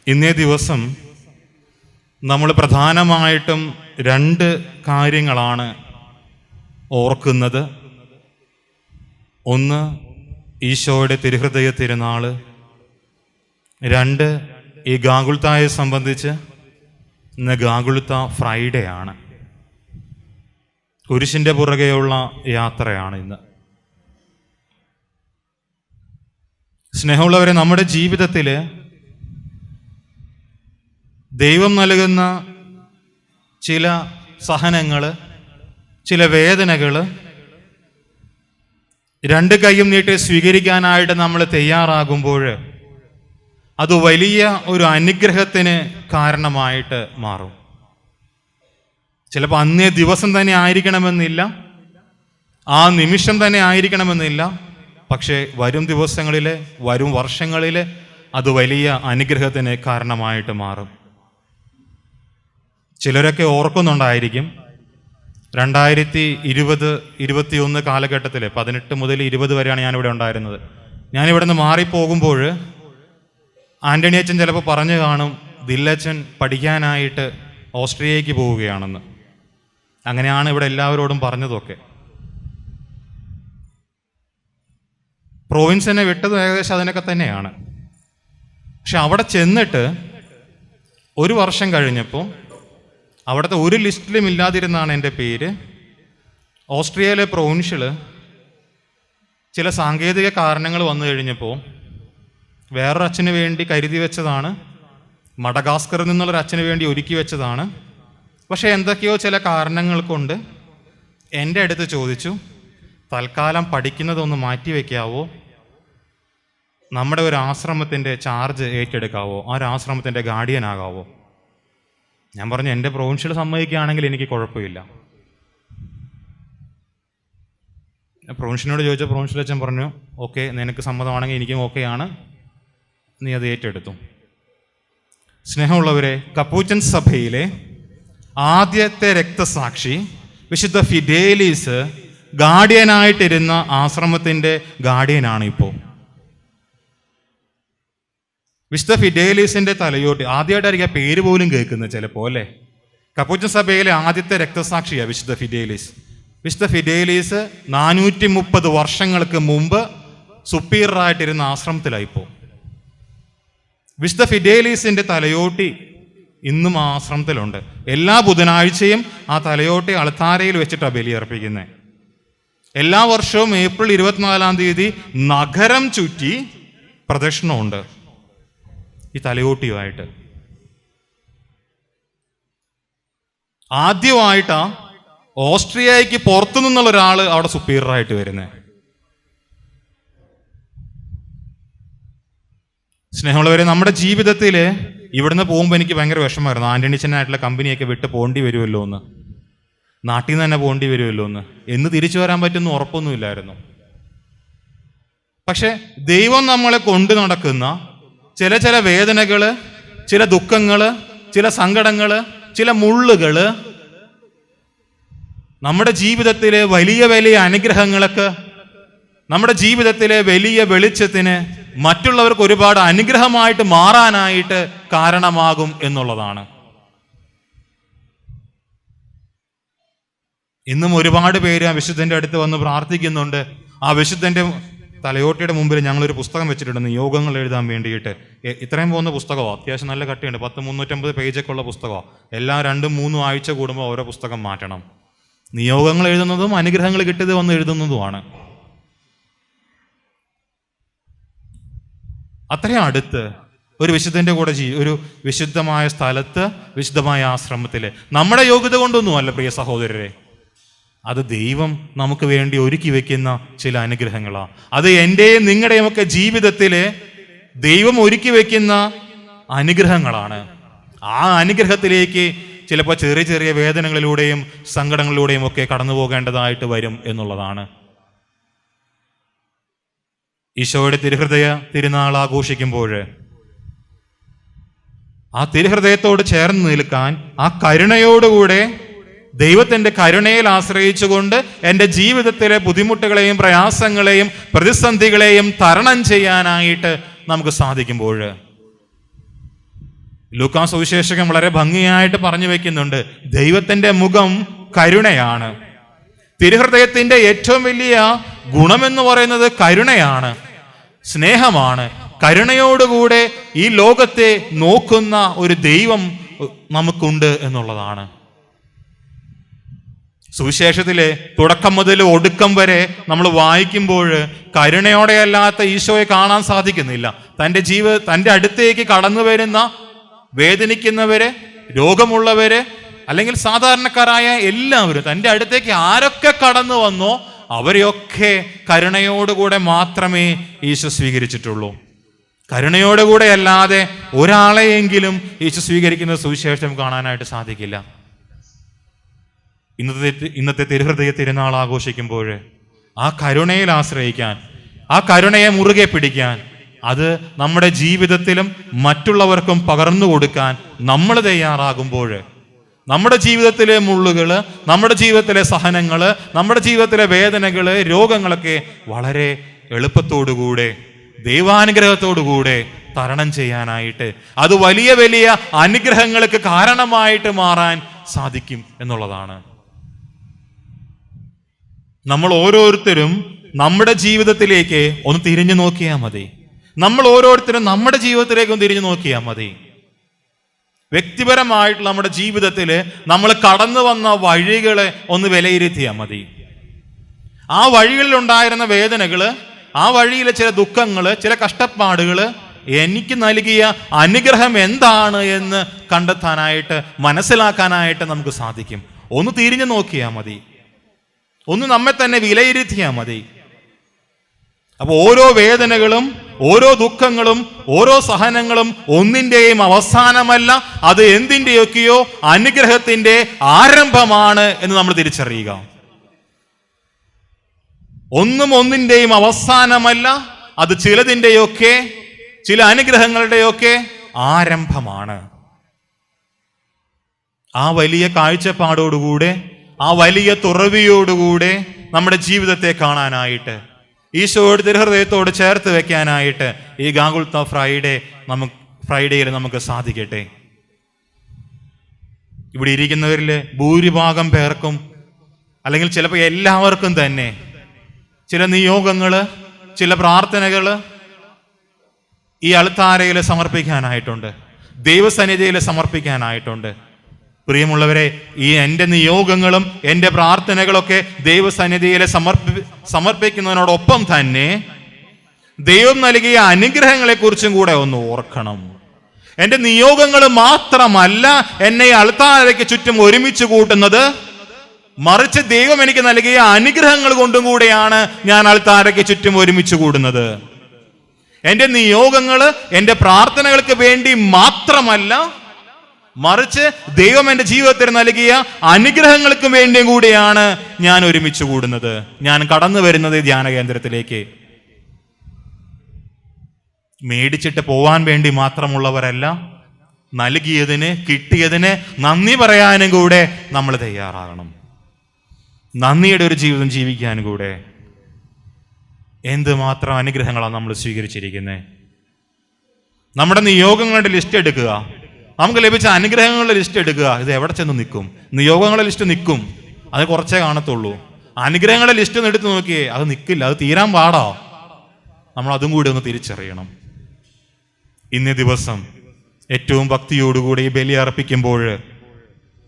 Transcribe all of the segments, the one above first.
ഇന്നേ ദിവസം നമ്മൾ പ്രധാനമായിട്ടും 2 കാര്യങ്ങളാണ് ഓർക്കുന്നത്. ഒന്ന്, ഈശോയുടെ തിരുഹൃദയ തിരുനാൾ. 2, ഈ ഗാഗുൽത്തായെ സംബന്ധിച്ച് ഇന്ന് ഗാഗുൽത്ത ഫ്രൈഡേ ആണ്. കുരിശിൻ്റെ പുറകെയുള്ള യാത്രയാണ് ഇന്ന്. സ്നേഹമുള്ളവരെ, നമ്മുടെ ജീവിതത്തിൽ ദൈവം നൽകുന്ന ചില സഹനങ്ങൾ, ചില വേദനകൾ 2 കൈയും നീട്ടി സ്വീകരിക്കാനായിട്ട് നമ്മൾ തയ്യാറാകുമ്പോൾ അത് വലിയ ഒരു അനുഗ്രഹത്തിന് കാരണമായിട്ട് മാറും. ചിലപ്പോൾ അന്നേ ദിവസം തന്നെ ആയിരിക്കണമെന്നില്ല, ആ നിമിഷം തന്നെ ആയിരിക്കണമെന്നില്ല. പക്ഷേ വരും ദിവസങ്ങളിൽ, വരും വർഷങ്ങളിൽ അത് വലിയ അനുഗ്രഹത്തിന് കാരണമായിട്ട് മാറും. ചിലരൊക്കെ ഓർക്കുന്നുണ്ടായിരിക്കും, 2020-21 കാലഘട്ടത്തിൽ 18 മുതൽ 20 വരെയാണ് ഞാനിവിടെ ഉണ്ടായിരുന്നത്. ഞാനിവിടെ നിന്ന് മാറിപ്പോകുമ്പോൾ ആൻ്റണി അച്ഛൻ ചിലപ്പോൾ പറഞ്ഞു കാണും, ദില്ലച്ചൻ പഠിക്കാനായിട്ട് ഓസ്ട്രിയയ്ക്ക് പോവുകയാണെന്ന്. അങ്ങനെയാണ് ഇവിടെ എല്ലാവരോടും പറഞ്ഞതൊക്കെ. പ്രൊവിൻസിനെ വിട്ടതും ഏകദേശം അതിനൊക്കെ തന്നെയാണ്. പക്ഷെ അവിടെ ചെന്നിട്ട് 1 വർഷം കഴിഞ്ഞപ്പോൾ അവിടുത്തെ ഒരു ലിസ്റ്റിലും ഇല്ലാതിരുന്നാണ് എൻ്റെ പേര്. ഓസ്ട്രിയയിലെ പ്രൊവിൻഷ്യൽ ചില സാങ്കേതിക കാരണങ്ങൾ വന്നു കഴിഞ്ഞപ്പോൾ വേറൊരു അച്ഛന് വേണ്ടി കരുതി വെച്ചതാണ്, മഡഗാസ്കറിൽ നിന്നുള്ളൊരു അച്ഛന് വേണ്ടി ഒരുക്കി വെച്ചതാണ്. പക്ഷേ എന്തൊക്കെയോ ചില കാരണങ്ങൾ കൊണ്ട് എൻ്റെ അടുത്ത് ചോദിച്ചു, തൽക്കാലം പഠിക്കുന്നതൊന്ന് മാറ്റിവെക്കാവോ, നമ്മുടെ ഒരു ആശ്രമത്തിൻ്റെ ചാർജ് ഏറ്റെടുക്കാവോ, ആ ഒരു ആശ്രമത്തിൻ്റെ ഗാർഡിയൻ ആകാവോ. ഞാൻ പറഞ്ഞു, എൻ്റെ പ്രൊവിൻഷ്യൽ സമ്മതിക്കുകയാണെങ്കിൽ എനിക്ക് കുഴപ്പമില്ല. പ്രൊവിൻഷ്യനോട് ചോദിച്ച പ്രൊവിൻഷ്യൽ അച്ഛൻ പറഞ്ഞു, ഓക്കെ, നിനക്ക് സമ്മതമാണെങ്കിൽ എനിക്കും ഓക്കെയാണ്, നീ അത് ഏറ്റെടുത്തു. സ്നേഹമുള്ളവരെ, കപ്പൂച്ചൻ സഭയിലെ ആദ്യത്തെ രക്തസാക്ഷി വിശുദ്ധ ഫിഡേലീസ് ഗാർഡിയനായിട്ടിരുന്ന ആശ്രമത്തിൻ്റെ ഗാർഡിയനാണ് ഇപ്പോൾ. വിശുദ്ധ ഫിഡേലീസിൻ്റെ തലയോട്ടി ആദ്യമായിട്ടായിരിക്കും ആ പേര് പോലും കേൾക്കുന്നത് ചിലപ്പോൾ, അല്ലേ? കപ്പൂച്ചൻ സഭയിലെ ആദ്യത്തെ രക്തസാക്ഷിയാണ് വിശുദ്ധ ഫിഡേലീസ്. വിശുദ്ധ ഫിഡേലീസ് 430 വർഷങ്ങൾക്ക് മുമ്പ് സുപ്പീരിയറായിട്ടിരുന്ന ആശ്രമത്തിലായിപ്പോൾ. വിശുദ്ധ ഫിഡേലീസിൻ്റെ തലയോട്ടി ഇന്നും ആ ആശ്രമത്തിലുണ്ട്. എല്ലാ ബുധനാഴ്ചയും ആ തലയോട്ടി അൾത്താരയിൽ വെച്ചിട്ടാണ് ബലിയർപ്പിക്കുന്നത്. എല്ലാ വർഷവും ഏപ്രിൽ 24-ാം തീയതി നഗരം ചുറ്റി പ്രദക്ഷിണമുണ്ട് ഈ തലയോട്ടിയുമായിട്ട്. ആദ്യമായിട്ടാ ഓസ്ട്രിയയ്ക്ക് പുറത്തു നിന്നുള്ള ഒരാൾ അവിടെ സുപ്പീരിയറായിട്ട് വരുന്നത്. സ്നേഹമുള്ളവരെ, നമ്മുടെ ജീവിതത്തിൽ ഇവിടുന്ന് പോകുമ്പോൾ എനിക്ക് ഭയങ്കര വിഷമമായിരുന്നു. ആൻ്റണിച്ചനായിട്ടുള്ള കമ്പനിയൊക്കെ വിട്ട് പോകേണ്ടി വരുമല്ലോ എന്ന്, നാട്ടിൽ നിന്ന് തന്നെ പോകേണ്ടി വരുമല്ലോ എന്ന് തിരിച്ചു വരാൻ പറ്റുമെന്ന് ഉറപ്പൊന്നുമില്ലായിരുന്നു. പക്ഷെ ദൈവം നമ്മളെ കൊണ്ടു നടക്കുന്ന ചില വേദനകൾ, ചില ദുഃഖങ്ങൾ, ചില സങ്കടങ്ങൾ, ചില മുള്ളുകൾ നമ്മുടെ ജീവിതത്തിലെ വലിയ വലിയ അനുഗ്രഹങ്ങൾക്ക്, നമ്മുടെ ജീവിതത്തിലെ വലിയ വെളിച്ചത്തിന്, മറ്റുള്ളവർക്ക് ഒരുപാട് അനുഗ്രഹമായിട്ട് മാറാനായിട്ട് കാരണമാകും എന്നുള്ളതാണ്. ഇന്നും ഒരുപാട് പേര് ആ വിശുദ്ധൻ്റെ അടുത്ത് വന്ന് പ്രാർത്ഥിക്കുന്നുണ്ട്. ആ വിശുദ്ധൻ്റെ തലയോട്ടിയുടെ മുമ്പിൽ ഞങ്ങളൊരു പുസ്തകം വെച്ചിട്ടുണ്ട്, നിയോഗങ്ങൾ എഴുതാൻ വേണ്ടിയിട്ട്. ഇത്രയും പോകുന്ന പുസ്തകമാണ്, അത്യാവശ്യം നല്ല കട്ടിയുണ്ട്, 350 പേജൊക്കെ ഉള്ള പുസ്തകമാണ്. എല്ലാ 2-3 ആഴ്ച കൂടുമ്പോൾ ഓരോ പുസ്തകം മാറ്റണം. നിയോഗങ്ങൾ എഴുതുന്നതും അനുഗ്രഹങ്ങൾ കിട്ടിയത് വന്ന് എഴുതുന്നതുമാണ്. അത്രയും അടുത്ത് ഒരു വിശുദ്ധൻ്റെ കൂടെ ഒരു വിശുദ്ധമായ സ്ഥലത്ത്, വിശുദ്ധമായ ആശ്രമത്തിൽ, നമ്മുടെ യോഗ്യത കൊണ്ടൊന്നുമല്ല പ്രിയ സഹോദരരെ, അത് ദൈവം നമുക്ക് വേണ്ടി ഒരുക്കി വെക്കുന്ന ചില അനുഗ്രഹങ്ങളാണ്. അത് എൻ്റെയും നിങ്ങളുടെയും ഒക്കെ ജീവിതത്തിൽ ദൈവം ഒരുക്കി വെക്കുന്ന അനുഗ്രഹങ്ങളാണ്. ആ അനുഗ്രഹത്തിലേക്ക് ചിലപ്പോൾ ചെറിയ ചെറിയ വേദനകളിലൂടെയും സങ്കടങ്ങളിലൂടെയും ഒക്കെ കടന്നു പോകേണ്ടതായിട്ട് വരും എന്നുള്ളതാണ്. ഈശോയുടെ തിരുഹൃദയ തിരുനാൾ ആഘോഷിക്കുമ്പോൾ ആ തിരുഹൃദയത്തോട് ചേർന്ന് നിൽക്കാൻ, ആ കരുണയോടുകൂടെ ദൈവത്തിൻ്റെ കരുണയിൽ ആശ്രയിച്ചുകൊണ്ട് എൻ്റെ ജീവിതത്തിലെ ബുദ്ധിമുട്ടുകളെയും പ്രയാസങ്ങളെയും പ്രതിസന്ധികളെയും തരണം ചെയ്യാനായിട്ട് നമുക്ക് സാധിക്കുമ്പോൾ ലൂക്കാ സുവിശേഷകൻ വളരെ ഭംഗിയായിട്ട് പറഞ്ഞു വെക്കുന്നുണ്ട്, ദൈവത്തിന്റെ മുഖം കരുണയാണ്. തിരുഹൃദയത്തിന്റെ ഏറ്റവും വലിയ ഗുണമെന്ന് പറയുന്നത് കരുണയാണ്, സ്നേഹമാണ്. കരുണയോടുകൂടെ ഈ ലോകത്തെ നോക്കുന്ന ഒരു ദൈവം നമുക്കുണ്ട് എന്നുള്ളതാണ്. സുവിശേഷത്തിലെ തുടക്കം മുതൽ ഒടുക്കം വരെ നമ്മൾ വായിക്കുമ്പോൾ കരുണയോടെ അല്ലാത്ത ഈശോയെ കാണാൻ സാധിക്കുന്നില്ല. തൻ്റെ അടുത്തേക്ക് കടന്നു വരുന്ന വേദനിക്കുന്നവര്, രോഗമുള്ളവര്, അല്ലെങ്കിൽ സാധാരണക്കാരായ എല്ലാവരും തൻ്റെ അടുത്തേക്ക് ആരൊക്കെ കടന്നു വന്നോ അവരെയൊക്കെ കരുണയോടുകൂടെ മാത്രമേ ഈശോ സ്വീകരിച്ചിട്ടുള്ളൂ. കരുണയോടുകൂടെ അല്ലാതെ ഒരാളെയെങ്കിലും ഈശോ സ്വീകരിക്കുന്ന സുവിശേഷം കാണാനായിട്ട് സാധിക്കില്ല. ഇന്നത്തെ തിരുഹൃദയ തിരുനാൾ ആഘോഷിക്കുമ്പോൾ ആ കരുണയിൽ ആശ്രയിക്കാൻ, ആ കരുണയെ മുറുകെ പിടിക്കാൻ, അത് നമ്മുടെ ജീവിതത്തിലും മറ്റുള്ളവർക്കും പകർന്നു കൊടുക്കാൻ നമ്മൾ തയ്യാറാകുമ്പോൾ നമ്മുടെ ജീവിതത്തിലെ മുള്ളുകള്, നമ്മുടെ ജീവിതത്തിലെ സഹനങ്ങള്, നമ്മുടെ ജീവിതത്തിലെ വേദനകള്, രോഗങ്ങളൊക്കെ വളരെ എളുപ്പത്തോടുകൂടെ ദൈവാനുഗ്രഹത്തോടുകൂടെ തരണം ചെയ്യാനായിട്ട്, അത് വലിയ വലിയ അനുഗ്രഹങ്ങൾക്ക് കാരണമായിട്ട് മാറാൻ സാധിക്കും എന്നുള്ളതാണ്. നമ്മൾ ഓരോരുത്തരും നമ്മുടെ ജീവിതത്തിലേക്ക് ഒന്ന് തിരിഞ്ഞു നോക്കിയാൽ മതി. നമ്മൾ ഓരോരുത്തരും നമ്മുടെ ജീവിതത്തിലേക്ക് ഒന്ന് തിരിഞ്ഞു നോക്കിയാൽ മതി. വ്യക്തിപരമായിട്ട് നമ്മുടെ ജീവിതത്തിൽ നമ്മൾ കടന്നു വന്ന വഴികളെ ഒന്ന് വിലയിരുത്തിയാൽ മതി. ആ വഴികളിൽ ഉണ്ടായിരുന്ന വേദനകള്, ആ വഴിയിലെ ചില ദുഃഖങ്ങള്, ചില കഷ്ടപ്പാടുകള് എനിക്ക് നൽകിയ അനുഗ്രഹം എന്താണ് എന്ന് കണ്ടെത്താനായിട്ട്, മനസ്സിലാക്കാനായിട്ട് നമുക്ക് സാധിക്കും. ഒന്ന് തിരിഞ്ഞു നോക്കിയാൽ മതി, ഒന്ന് നമ്മെ തന്നെ വിലയിരുത്തിയാൽ മതി. അപ്പൊ ഓരോ വേദനകളും, ഓരോ ദുഃഖങ്ങളും, ഓരോ സഹനങ്ങളും ഒന്നിന്റെയും അവസാനമല്ല, അത് എന്തിൻ്റെയൊക്കെയോ അനുഗ്രഹത്തിന്റെ ആരംഭമാണ് എന്ന് നമ്മൾ തിരിച്ചറിയുക. ഒന്നും ഒന്നിന്റെയും അവസാനമല്ല, അത് ചിലതിൻ്റെയൊക്കെ, ചില അനുഗ്രഹങ്ങളുടെയൊക്കെ ആരംഭമാണ്. ആ വലിയ കാഴ്ചപ്പാടോടുകൂടെ, ആ വലിയ തുറവിയോടുകൂടെ നമ്മുടെ ജീവിതത്തെ കാണാനായിട്ട്, ഈശോയുടെ തിരുഹൃദയത്തോട് ചേർത്ത് വെക്കാനായിട്ട് ഈ ഗാഗുൽത്ത ഫ്രൈഡേയിൽ നമുക്ക് സാധിക്കട്ടെ. ഇവിടെ ഇരിക്കുന്നവരിൽ ഭൂരിഭാഗം പേർക്കും, അല്ലെങ്കിൽ ചിലപ്പോൾ എല്ലാവർക്കും തന്നെ ചില നിയോഗങ്ങള്, ചില പ്രാർത്ഥനകള് ഈ അൾത്താരയിൽ സമർപ്പിക്കാനായിട്ടുണ്ട്, ദൈവസന്നിധിയിൽ സമർപ്പിക്കാനായിട്ടുണ്ട്. പ്രിയമുള്ളവരെ, ഈ എൻ്റെ നിയോഗങ്ങളും എൻ്റെ പ്രാർത്ഥനകളൊക്കെ ദൈവസന്നിധിയിൽ സമർപ്പിക്കുന്നതിനോടൊപ്പം തന്നെ ദൈവം നൽകിയ അനുഗ്രഹങ്ങളെക്കുറിച്ചും കൂടെ ഒന്ന് ഓർക്കണം. എൻ്റെ നിയോഗങ്ങൾ മാത്രമല്ല എന്നെ അൾത്താരയ്ക്ക് ചുറ്റും ഒരുമിച്ച് കൂട്ടുന്നത്, മറിച്ച് ദൈവം എനിക്ക് നൽകിയ അനുഗ്രഹങ്ങൾ കൊണ്ടും കൂടെയാണ് ഞാൻ അൾത്താരയ്ക്ക് ചുറ്റും ഒരുമിച്ച് കൂടുന്നത്. എൻ്റെ നിയോഗങ്ങള് എൻ്റെ പ്രാർത്ഥനകൾക്ക് വേണ്ടി മാത്രമല്ല, മറിച്ച് ദൈവം എൻ്റെ ജീവിതത്തിൽ നൽകിയ അനുഗ്രഹങ്ങൾക്ക് വേണ്ടിയും കൂടിയാണ് ഞാൻ ഒരുമിച്ച് കൂടുന്നത്, ഞാൻ കടന്നു വരുന്നത് ധ്യാന കേന്ദ്രത്തിലേക്ക്. മേടിച്ചിട്ട് പോവാൻ വേണ്ടി മാത്രമുള്ളവരല്ല, നൽകിയതിന്, കിട്ടിയതിന് നന്ദി പറയാനും കൂടെ നമ്മൾ തയ്യാറാകണം. നന്ദിയുടെ ഒരു ജീവിതം ജീവിക്കാനും കൂടെ. എന്തുമാത്രം അനുഗ്രഹങ്ങളാണ് നമ്മൾ സ്വീകരിച്ചിരിക്കുന്നത്. നമ്മുടെ നിയോഗങ്ങളുടെ ലിസ്റ്റ് എടുക്കുക, നമുക്ക് ലഭിച്ച അനുഗ്രഹങ്ങളുടെ ലിസ്റ്റ് എടുക്കുക. ഇത് എവിടെ ചെന്ന് നിൽക്കും? നിയോഗങ്ങളുടെ ലിസ്റ്റ് നിൽക്കും, അത് കുറച്ചേ കാണത്തുള്ളൂ. അനുഗ്രഹങ്ങളുടെ ലിസ്റ്റ് ഒന്ന് എടുത്ത് നോക്കിയേ, അത് നിൽക്കില്ല, അത് തീരാൻ പാടാ. നമ്മൾ അതും കൂടി ഒന്ന് തിരിച്ചറിയണം. ഇന്നേ ദിവസം ഏറ്റവും ഭക്തിയോടുകൂടി ഈ ബലി അർപ്പിക്കുമ്പോൾ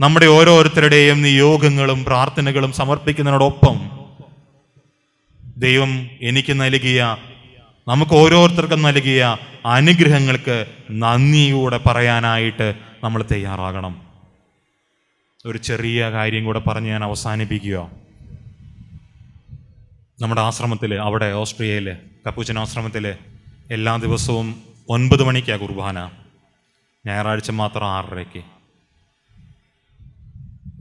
നമ്മുടെ ഓരോരുത്തരുടെയും നിയോഗങ്ങളും പ്രാർത്ഥനകളും സമർപ്പിക്കുന്നതിനോടൊപ്പം ദൈവം എനിക്ക് നൽകിയ, നമുക്ക് ഓരോരുത്തർക്കും നൽകിയ അനുഗ്രഹങ്ങൾക്ക് നന്ദിയോടെ പറയാനായിട്ട് നമ്മൾ തയ്യാറാകണം. ഒരു ചെറിയ കാര്യം കൂടെ പറഞ്ഞ് ഞാൻ അവസാനിപ്പിക്കുക. നമ്മുടെ ആശ്രമത്തിൽ, അവിടെ ഓസ്ട്രിയയിൽ കപ്പൂച്ചൻ ആശ്രമത്തിൽ എല്ലാ ദിവസവും 9 മണിക്കാണ് കുർബാന, ഞായറാഴ്ച മാത്രം 6:30.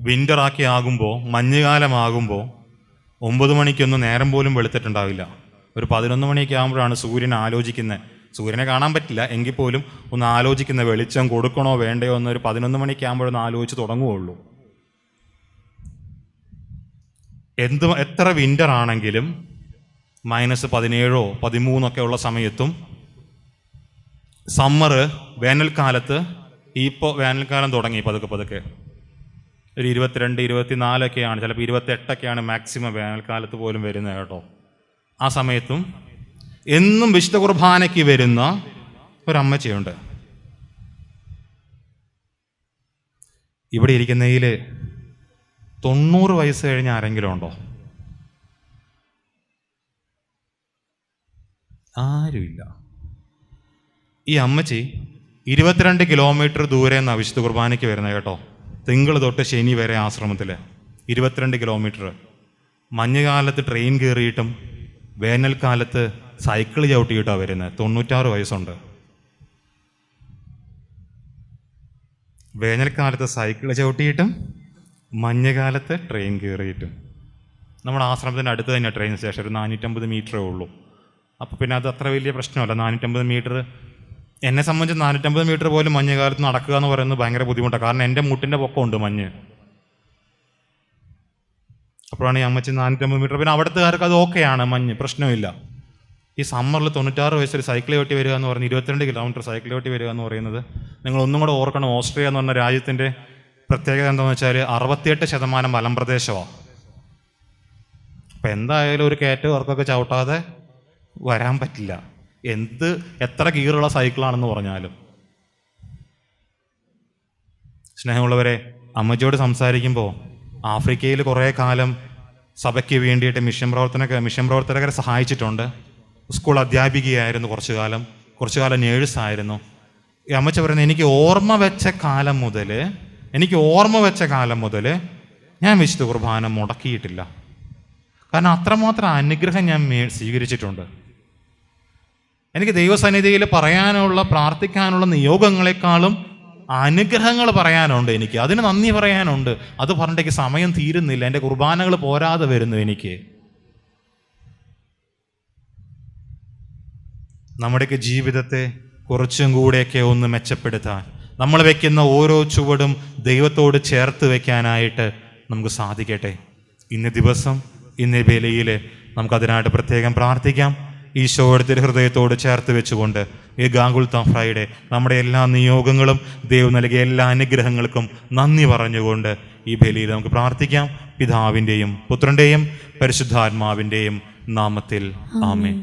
വിൻ്ററാക്കി ആകുമ്പോൾ, മഞ്ഞുകാലമാകുമ്പോൾ 9 മണിക്കൊന്നും നേരം പോലും വെളുത്തിട്ടുണ്ടാവില്ല. ഒരു 11 മണിയൊക്കെ ആകുമ്പോഴാണ് സൂര്യനെ ആലോചിക്കുന്നത്. സൂര്യനെ കാണാൻ പറ്റില്ല, എങ്കിൽ പോലും ഒന്ന് ആലോചിക്കുന്ന, വെളിച്ചം കൊടുക്കണോ വേണ്ടയോ എന്നൊരു 11 മണിക്ക് ആകുമ്പോഴൊന്ന് ആലോചിച്ച് തുടങ്ങുകയുള്ളൂ. എത്ര വിൻ്റർ ആണെങ്കിലും -17 -13 ഉള്ള സമയത്തും, സമ്മറ് വേനൽക്കാലത്ത് ഇപ്പോൾ വേനൽക്കാലം തുടങ്ങി പതുക്കെ ഒരു 22, 24 ചിലപ്പോൾ 28 മാക്സിമം വേനൽക്കാലത്ത് പോലും വരുന്നത് കേട്ടോ. ആ സമയത്തും എന്നും വിശുദ്ധ കുർബാനയ്ക്ക് വരുന്ന ഒരമ്മച്ചിയുണ്ട്. ഇവിടെ ഇരിക്കുന്നതിൽ 90 വയസ്സ് കഴിഞ്ഞ ആരെങ്കിലും ഉണ്ടോ? ആരുമില്ല. ഈ അമ്മച്ചി 22 കിലോമീറ്റർ ദൂരെ നിന്നാണ് വിശുദ്ധ കുർബാനയ്ക്ക് വരുന്നത് കേട്ടോ. തിങ്കൾ തൊട്ട് ശനി വരെ ആശ്രമത്തിൽ 22 കിലോമീറ്റർ. മഞ്ഞുകാലത്ത് ട്രെയിൻ കയറിയിട്ടും വേനൽക്കാലത്ത് സൈക്കിൾ ചവിട്ടിയിട്ടാണ് വരുന്നത്. 96 വയസ്സുണ്ട്. വേനൽക്കാലത്ത് സൈക്കിൾ ചവിട്ടിയിട്ടും മഞ്ഞുകാലത്ത് ട്രെയിൻ കയറിയിട്ടും. നമ്മുടെ ആശ്രമത്തിൻ്റെ അടുത്ത് തന്നെ ട്രെയിൻ സ്റ്റേഷൻ, ഒരു 450 മീറ്ററേ ഉള്ളൂ. അപ്പോൾ പിന്നെ അത് അത്ര വലിയ പ്രശ്നമല്ല. 450 മീറ്റർ എന്നെ സംബന്ധിച്ച് 450 മീറ്റർ പോലും മഞ്ഞുകാലത്ത് നടക്കുക എന്ന് പറയുന്നത് ഭയങ്കര ബുദ്ധിമുട്ടാണ്. കാരണം എൻ്റെ മുട്ടിൻ്റെ പൊക്കമുണ്ട് മഞ്ഞ്. അപ്പോഴാണ് ഈ അമ്മച്ചി 450 മീറ്റർ. പിന്നെ അവിടുത്തുകാർക്ക് അത് ഓക്കെയാണ്, മഞ്ഞ് പ്രശ്നമില്ല. ഈ സമ്മറിൽ 96 വയസ്സിൽ സൈക്കിൾ ചവിട്ടി വരിക എന്ന് പറഞ്ഞ് 22 കിലോമീറ്റർ സൈക്കിൾ ചവിട്ടി വരിക എന്ന് പറയുന്നത്, നിങ്ങൾ ഒന്നും കൂടെ ഓർക്കണം, ഓസ്ട്രിയ എന്ന് പറഞ്ഞ രാജ്യത്തിൻ്റെ പ്രത്യേകത എന്താണെന്ന് വെച്ചാൽ 68% മലമ്പ്രദേശമാണ്. അപ്പം എന്തായാലും ഒരു കയറ്റം ഇറക്കൊക്കെ ചവിട്ടാതെ വരാൻ പറ്റില്ല, എത്ര ഗിയറുള്ള സൈക്കിളാണെന്ന് പറഞ്ഞാലും. സ്നേഹമുള്ളവരെ, അമ്മച്ചിയോട് സംസാരിക്കുമ്പോൾ ആഫ്രിക്കയിൽ കുറേ കാലം സഭയ്ക്ക് വേണ്ടിയിട്ട് മിഷൻ പ്രവർത്തകരെ സഹായിച്ചിട്ടുണ്ട്. സ്കൂൾ അധ്യാപികയായിരുന്നു കുറച്ചു കാലം നേഴ്സായിരുന്നു. ഈ അമ്മച്ചി പറയുന്നത്, എനിക്ക് ഓർമ്മ വെച്ച കാലം മുതൽ ഞാൻ വിശുദ്ധ കുർബാന മുടക്കിയിട്ടില്ല. കാരണം അത്രമാത്രം അനുഗ്രഹം ഞാൻ സ്വീകരിച്ചിട്ടുണ്ട്. എനിക്ക് ദൈവസന്നിധിയിൽ പറയാനുള്ള, പ്രാർത്ഥിക്കാനുള്ള നിയോഗങ്ങളെക്കാളും അനുഗ്രഹങ്ങൾ പറയാനുണ്ട്. എനിക്ക് അതിന് നന്ദി പറയാനുണ്ട്. അത് പറഞ്ഞിട്ടേക്ക് സമയം തീരുന്നില്ല. എൻ്റെ കുർബാനകൾ പോരാതെ വരുന്നു എനിക്ക്. നമ്മുടെയൊക്കെ ജീവിതത്തെ കുറച്ചും കൂടെയൊക്കെ ഒന്ന് മെച്ചപ്പെടുത്താൻ, നമ്മൾ വയ്ക്കുന്ന ഓരോ ചുവടും ദൈവത്തോട് ചേർത്ത് വയ്ക്കാനായിട്ട് നമുക്ക് സാധിക്കട്ടെ. ഇന്ന് ദിവസം, ഇന്ന് ബലിയിൽ നമുക്കതിനായിട്ട് പ്രത്യേകം പ്രാർത്ഥിക്കാം. ഈശോയുടെ ഹൃദയത്തോട് ചേർത്ത് വെച്ചുകൊണ്ട് ഈ ഗാഗുൽത്താ ഫ്രൈഡേ നമ്മുടെ എല്ലാ നിയോഗങ്ങളും, ദൈവം നൽകിയ എല്ലാ അനുഗ്രഹങ്ങൾക്കും നന്ദി പറഞ്ഞുകൊണ്ട് ഈ ബലിയിൽ നമുക്ക് പ്രാർത്ഥിക്കാം. പിതാവിൻ്റെയും പുത്രൻ്റെയും പരിശുദ്ധാത്മാവിൻ്റെയും നാമത്തിൽ ആമേൻ.